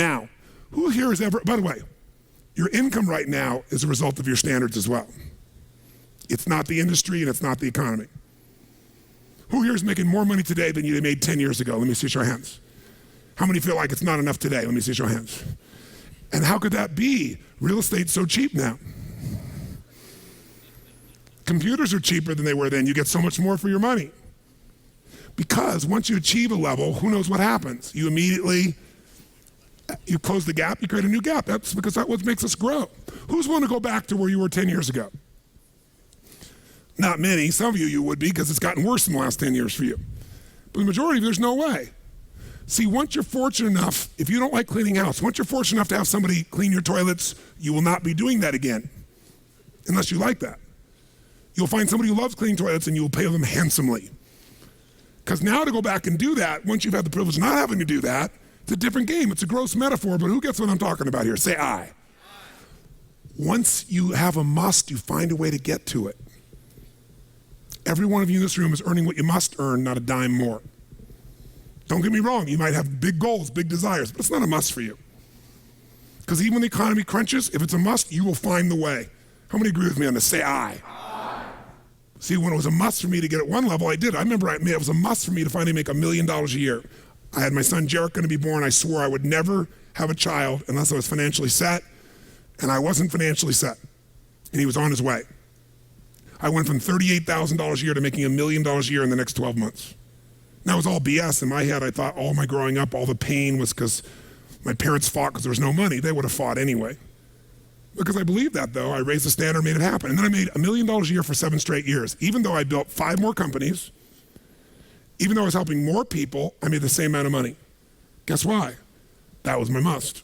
Now, who here has ever, by the way, your income right now is a result of your standards as well. It's not the industry and it's not the economy. Who here is making more money today than you made 10 years ago? Let me see your hands. How many feel like it's not enough today? Let me see your hands. And how could that be? Real estate's so cheap now. Computers are cheaper than they were then. You get so much more for your money. Because once you achieve a level, who knows what happens? You immediately, you close the gap, you create a new gap. That's because that's what makes us grow. Who's willing to go back to where you were 10 years ago? Not many. Some of you would be, because it's gotten worse in the last 10 years for you. But the majority of you, there's no way. See, once you're fortunate enough, if you don't like cleaning house, once you're fortunate enough to have somebody clean your toilets, you will not be doing that again, unless you like that. You'll find somebody who loves cleaning toilets and you will pay them handsomely. Because now to go back and do that, once you've had the privilege of not having to do that, it's a different game. It's a gross metaphor, but who gets what I'm talking about here? Say I. Once you have a must, you find a way to get to it. Every one of you in this room is earning what you must earn, not a dime more. Don't get me wrong, you might have big goals, big desires, but it's not a must for you. Because even when the economy crunches, if it's a must, you will find the way. How many agree with me on this? Say I. See, when it was a must for me to get at one level, I did. I remember it was a must for me to finally make $1 million a year. I had my son Jarek going to be born. I swore I would never have a child unless I was financially set, and I wasn't financially set, and he was on his way. I went from $38,000 a year to making $1 million a year in the next 12 months. That was all BS. In my head, I thought all my growing up, all the pain was because my parents fought because there was no money. They would have fought anyway. Because I believed that, though. I raised the standard, made it happen. And then I made $1 million a year for 7 straight years. Even though I built 5 more companies, even though I was helping more people, I made the same amount of money. Guess why? That was my must.